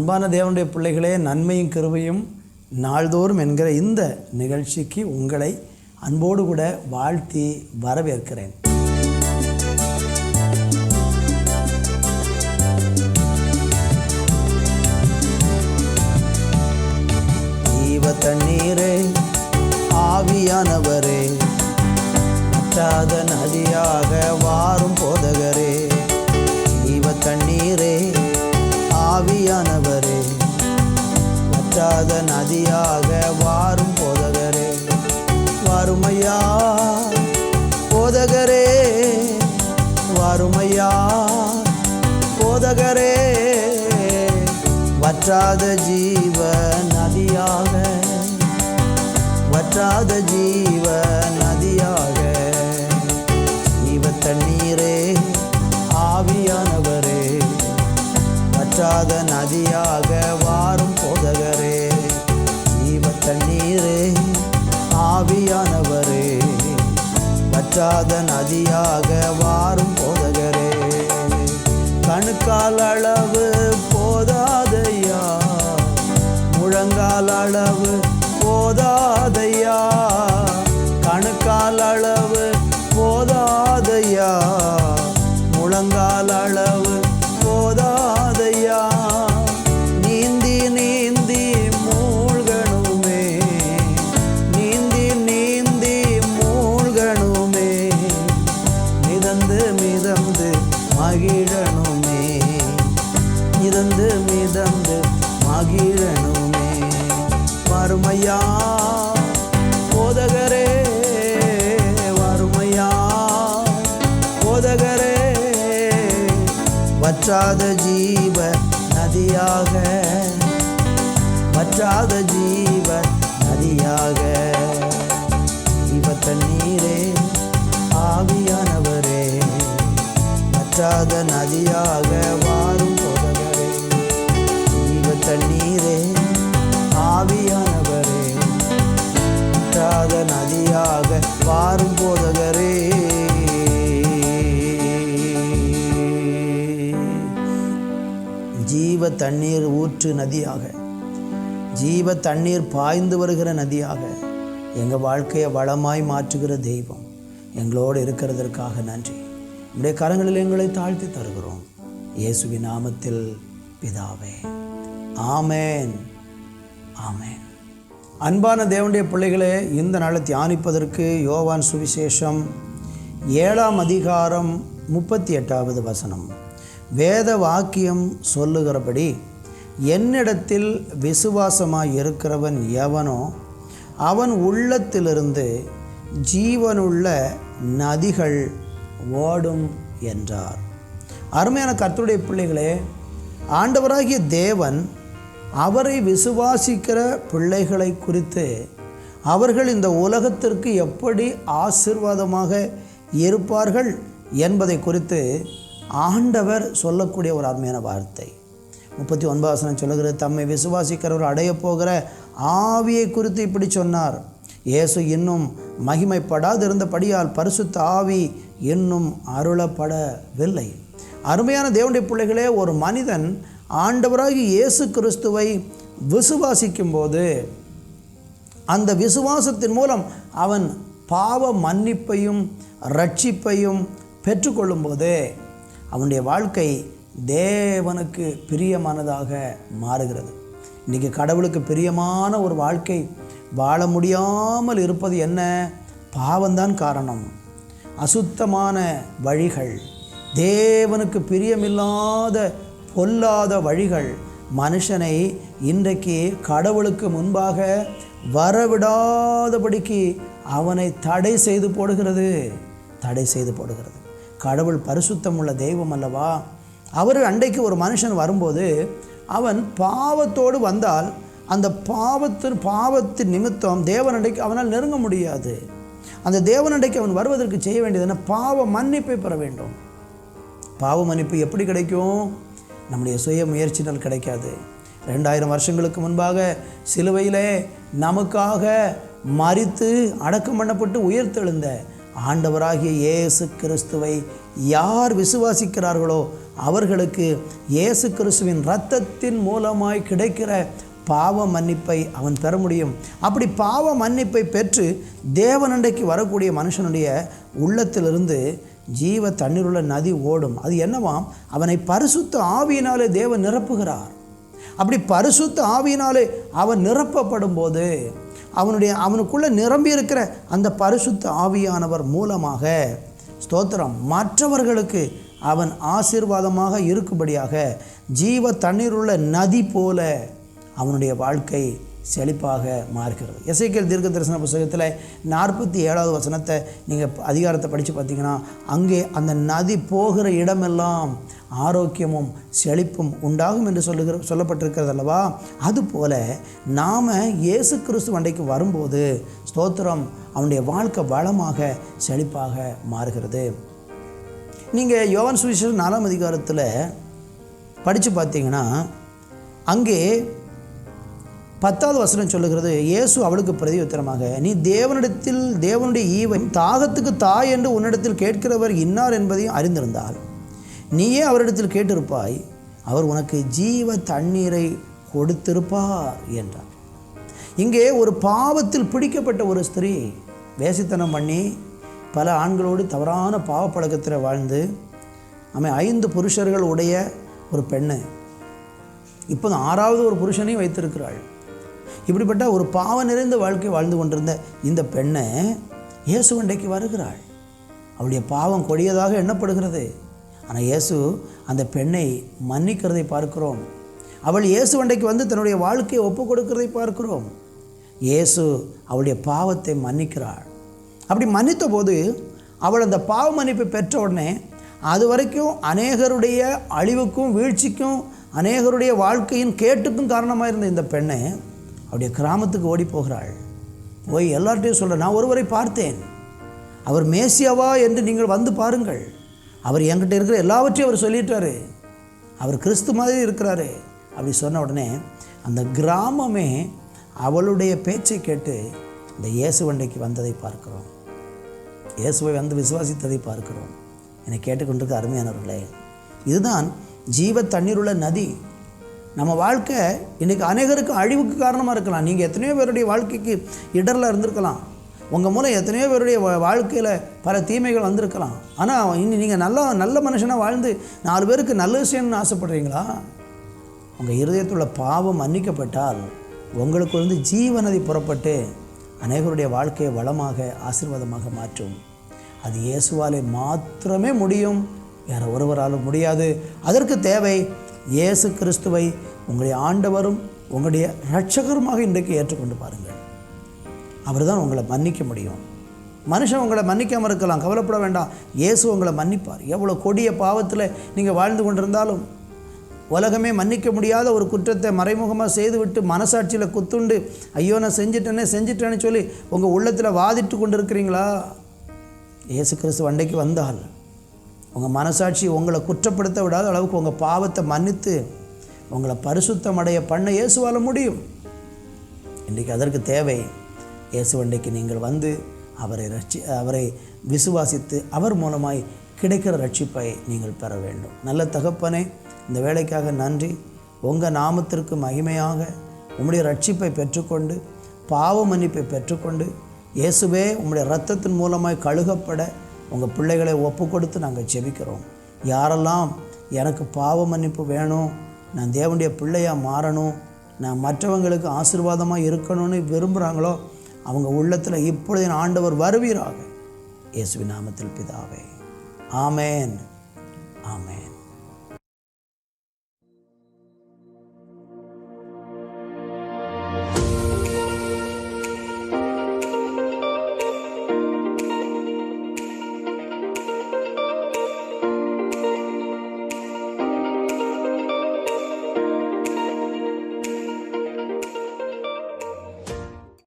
அன்பான தேவனுடைய பிள்ளைகளே, நன்மையும் கிருபையும் நாள்தோறும் என்கிற இந்த நிகழ்ச்சிக்கு உங்களை அன்போடு கூட வாழ்த்தி வரவேற்கிறேன். ஜீவ தண்ணீரே, ஆவியானவரே, வற்றாத நதியாக வாரும் போதகரே. ஜீவ தண்ணீரே, ஆவியானவரே, வற்றாத நதியாக வாரும் போதகரே. வாருமையா போதகரே, வாருமையா போதகரே, வற்றாத ஜீவ நதியாக, வற்றாத ஜீவ நதியாக. ஜீவ தண்ணீரே, ஆவியானவரே, வற்றாத நதியாக வாரும் போதகரே. ஜீவ தண்ணீரே, ஆவியானவரே, வற்றாத நதியாக வாரும் போதகரே. கணுக்கால் அளவு போதாதையா, முழங்கால் அளவு போதாதையா, கணுக்கால் அளவு போதாதையா, முழங்கால் அளவு போதாதையா. நீந்தி நீந்தி மூழ்கணுமே, நீந்தி நீந்தி மூழ்கணுமே, மிதந்து மிதந்து மகிழணுமே, மிதந்து மிதந்து மகிழணுமே. வறுமையா போதகரே, வறுமையா போதகரே, வற்றாத ஜீவ நதியாக, வற்றாத ஜீவ நதியாக. ஜீவ தண்ணீரே, ஆவியானவரே, வற்றாத நதியாக வாரும் போதகரே. ஜீவ தண்ணீரே, ஆவியானவரே, வற்றாத நதியாக வாரும் போதகரே. ஜீவ தண்ணீர் ஊற்று நதியாக, ஜீவ தண்ணீர் பாய்ந்து வருகிற நதியாக எங்கள் வாழ்க்கையை வளமாய் மாற்றுகிற தெய்வம் எங்களோடு இருக்கிறதற்காக நன்றி. நம்முடைய கரங்களில் எங்களை தாழ்த்தி தருகிறோம். இயேசுவின் நாமத்தில் பிதாவே, ஆமேன், ஆமேன். அன்பான தேவனுடைய பிள்ளைகளே, இந்த நாளை தியானிப்பதற்கு யோவான் சுவிசேஷம் 7ஆம் அதிகாரம் 38வது வசனம். வேத வாக்கியம் சொல்லுகிறபடி, என்னிடத்தில் விசுவாசமாய் இருக்கிறவன் எவனோ அவன் உள்ளத்திலிருந்து ஜீவனுள்ள நதிகள் ஓடும் என்றார். அருமையான கர்த்தருடைய பிள்ளைகளே, ஆண்டவராகிய தேவன் அவரை விசுவாசிக்கிற பிள்ளைகளை குறித்து அவர்கள் இந்த உலகத்திற்கு எப்படி ஆசீர்வாதமாக இருப்பார்கள் என்பதை குறித்து ஆண்டவர் சொல்லக்கூடிய ஒரு அருமையான வார்த்தை. 39 வசனம் சொல்லுகிறது, தம்மை விசுவாசிக்கிறவர் அடைய போகிற ஆவியை குறித்து இப்படி சொன்னார். இயேசு இன்னும் மகிமைப்படாதிருந்தபடியால் பரிசுத்த ஆவி இன்னும் அருளப்படவில்லை. அருமையான தேவனுடைய பிள்ளைகளே, ஒரு மனிதன் ஆண்டவராகி இயேசு கிறிஸ்துவை விசுவாசிக்கும் போது அந்த விசுவாசத்தின் மூலம் அவன் பாவ மன்னிப்பையும் ரட்சிப்பையும் பெற்றுக்கொள்ளும் போது அவனுடைய வாழ்க்கை தேவனுக்கு பிரியமானதாக மாறுகிறது. இன்றைக்கி கடவுளுக்கு பிரியமான ஒரு வாழ்க்கை வாழ முடியாமல் இருப்பது என்ன? பாவம்தான் காரணம். அசுத்தமான வழிகள், தேவனுக்கு பிரியமில்லாத பொல்லாத வழிகள் மனுஷனை இன்றைக்கு கடவுளுக்கு முன்பாக வரவிடாதபடிக்கு அவனை தடை செய்து போடுகிறது, தடை செய்து போடுகிறது. கடவுள் பரிசுத்தம் உள்ள தெய்வம் அல்லவா? அவர் அன்றைக்கு ஒரு மனுஷன் வரும்போது அவன் பாவத்தோடு வந்தால் அந்த பாவத்தின் நிமித்தம் தேவனண்டைக்கு அவனால் நெருங்க முடியாது. அந்த தேவனண்டைக்கு அவன் வருவதற்கு செய்ய வேண்டியது என்ன? பாவ மன்னிப்பை பெற வேண்டும். பாவ மன்னிப்பு எப்படி கிடைக்கும்? நம்முடைய சுய முயற்சினால் கிடைக்காது. 2000 வருஷங்களுக்கு முன்பாக சிலுவையிலே நமக்காக மரித்து அடக்கம் பண்ணப்பட்டு உயிர்த்தெழுந்த ஆண்டவராகிய இயேசு கிறிஸ்துவை யார் விசுவாசிக்கிறார்களோ அவர்களுக்கு இயேசு கிறிஸ்துவின் இரத்தத்தின் மூலமாய் கிடைக்கிற பாவ மன்னிப்பை அவன் பெற முடியும். அப்படி பாவ மன்னிப்பை பெற்று தேவனண்டைக்கு வரக்கூடிய மனுஷனுடைய உள்ளத்திலிருந்து ஜீவ தண்ணீருள்ள நதி ஓடும். அது என்னவாம்? அவனை பரிசுத்த ஆவியினாலே தேவன் நிரப்புகிறார். அப்படி பரிசுத்த ஆவியினாலே அவன் நிரப்பப்படும் போது அவனுக்குள்ளே நிரம்பி இருக்கிற அந்த பரிசுத்த ஆவியானவர் மூலமாக ஸ்தோத்திரம் மற்றவர்களுக்கு அவன் ஆசீர்வாதமாக இருக்கும்படியாக ஜீவ தண்ணீருள்ள நதி போல அவனுடைய வாழ்க்கை செழிப்பாக மாறுகிறது. எசேக்கியேல் தீர்க்க தரிசன புத்தகத்தில் 47வது வசனத்தை நீங்கள் அதிகாரத்தை படித்து பார்த்தீங்கன்னா, அங்கே அந்த நதி போகிற இடமெல்லாம் ஆரோக்கியமும் செழிப்பும் உண்டாகும் என்று சொல்லப்பட்டிருக்கிறது அல்லவா? அதுபோல நாம் இயேசு கிறிஸ்து அண்டைக்கு வரும்போது ஸ்தோத்திரம் அவனுடைய வாழ்க்கை வளமாக செழிப்பாக மாறுகிறது. நீங்கள் யோவான் சுவிசேஷம் 4ஆம் அதிகாரத்தில் படித்து பார்த்தீங்கன்னா, அங்கே 10வது வசனம் சொல்லுகிறது, இயேசு அவளுக்கு பிரதியுத்தரமாக, நீ தேவனுடைய ஈவன் தாகத்துக்கு தாய் என்று உன்னிடத்தில் கேட்கிறவர் இன்னார் என்பதையும் அறிந்திருந்தால் நீயே அவரிடத்தில் கேட்டிருப்பாய், அவர் உனக்கு ஜீவ தண்ணீரை கொடுத்திருப்பார் என்றார். இங்கே ஒரு பாவத்தில் பிடிக்கப்பட்ட ஒரு ஸ்திரீ வேசித்தனம் பண்ணி பல ஆண்களோடு தவறான பாவப்பழக்கத்தில் வாழ்ந்து 5 புருஷர்கள் உடைய ஒரு பெண்ணு இப்போ 6வது ஒரு புருஷனையும் வைத்திருக்கிறாள். இப்படிப்பட்ட ஒரு பாவ நிறைந்த வாழ்க்கை வாழ்ந்து கொண்டிருந்த இந்த பெண்ணை இயேசுவண்டைக்கு வருகிறாள். அவளுடைய பாவம் கொடியதாக எண்ணப்படுகிறது. ஆனால் இயேசு அந்த பெண்ணை மன்னிக்கிறதை பார்க்கிறோம். அவள் இயேசுவண்டைக்கு வந்து தன்னுடைய வாழ்க்கையை ஒப்பு கொடுக்கிறதை பார்க்கிறோம். இயேசு அவளுடைய பாவத்தை மன்னிக்கிறாள். அப்படி மன்னித்த போது அவள் அந்த பாவ மன்னிப்பை பெற்ற உடனே அது வரைக்கும் அநேகருடைய அழிவுக்கும் வீழ்ச்சிக்கும் அநேகருடைய வாழ்க்கையின் கேட்டுக்கும் காரணமாக இருந்த இந்த பெண்ணை அவருடைய கிராமத்துக்கு ஓடி போகிறாள். போய் எல்லார்ட்டையும் சொல்ல, நான் ஒருவரை பார்த்தேன், அவர் மேசியாவா என்று நீங்கள் வந்து பாருங்கள், அவர் என்கிட்ட இருக்கிற எல்லாவற்றையும் அவர் சொல்லிட்டாரு, அவர் கிறிஸ்து மாதிரி இருக்கிறாரு. அப்படி சொன்ன உடனே அந்த கிராமமே அவளுடைய பேச்சை கேட்டு இந்த இயேசுவண்டைக்கு வந்ததை பார்க்கிறோம். இயேசுவை வந்து விசுவாசித்ததை பார்க்கிறோம். என்னை கேட்டுக்கொண்டிருக்க அருமையானவர்களே, இதுதான் ஜீவ தண்ணீருள்ள நதி. நம்ம வாழ்க்கை இன்றைக்கி அநேகருக்கு அழிவுக்கு காரணமாக இருக்கலாம். நீங்கள் எத்தனையோ பேருடைய வாழ்க்கைக்கு இடரில் இருந்திருக்கலாம். உங்கள் மூலம் எத்தனையோ பேருடைய வாழ்க்கையில் பல தீமைகள் வந்திருக்கலாம். ஆனால் இன்னும் நீங்கள் நல்ல மனுஷனாக வாழ்ந்து 4 பேருக்கு நல்ல விஷயம்னு ஆசைப்படுறீங்களா? உங்கள் இருதயத்துள்ள பாவம் மன்னிக்கப்பட்டால் உங்களுக்கு ஜீவநதி புறப்பட்டு அநேகருடைய வாழ்க்கையை வளமாக ஆசீர்வாதமாக மாற்றும். அது இயேசுவாலே மாத்திரமே முடியும், வேறு ஒருவராலும் முடியாது. அதற்கு தேவை இயேசு கிறிஸ்துவை உங்களுடைய ஆண்டவரும் உங்களுடைய இரட்சகருமாக இன்றைக்கு ஏற்றுக்கொண்டு பாருங்கள். அவர் தான் உங்களை மன்னிக்க முடியும். மனுஷன் உங்களை மன்னிக்காமல் இருக்கலாம், கவலைப்பட வேண்டாம். இயேசு உங்களை மன்னிப்பார். எவ்வளோ கொடிய பாவத்தில் நீங்கள் வாழ்ந்து கொண்டிருந்தாலும், உலகமே மன்னிக்க முடியாத ஒரு குற்றத்தை மறைமுகமாக செய்துவிட்டு மனசாட்சியில் குத்துண்டு ஐயோ நான் செஞ்சிட்டேன்னு சொல்லி உங்கள் உள்ளத்தில் வாதிட்டு கொண்டு இருக்கிறீங்களா? இயேசு கிறிஸ்து அண்டைக்கு வந்தால் உங்கள் மனசாட்சி உங்களை குற்றப்படுத்த விடாத அளவுக்கு உங்கள் பாவத்தை மன்னித்து உங்களை பரிசுத்தமடைய பண்ண இயேசுவால் முடியும். இன்றைக்கு அதற்கு தேவை இயேசுவண்டைக்கு நீங்கள் வந்து அவரை விசுவாசித்து அவர் மூலமாய் கிடைக்கிற ரட்சிப்பை நீங்கள் பெற வேண்டும். நல்ல தகப்பனே, இந்த வேலைக்காக நன்றி. உங்கள் நாமத்திற்கு மகிமையாக உம்முடைய ரட்சிப்பை பெற்றுக்கொண்டு பாவ மன்னிப்பை பெற்றுக்கொண்டு இயேசுவே உம்முடைய இரத்தத்தின் மூலமாய் கழுகப்பட உங்கள் பிள்ளைகளை ஒப்பு கொடுத்து நாங்கள் ஜெபிக்கிறோம். யாரெல்லாம் எனக்கு பாவ மன்னிப்பு வேணும், நான் தேவனுடைய பிள்ளையாக மாறணும், நான் மற்றவங்களுக்கு ஆசீர்வாதமாக இருக்கணும்னு விரும்புகிறாங்களோ அவங்க உள்ளத்தில் இப்பொழுது ஆண்டவர் வருவீராக. இயேசுவின் நாமத்தில் பிதாவே, ஆமேன், ஆமேன்.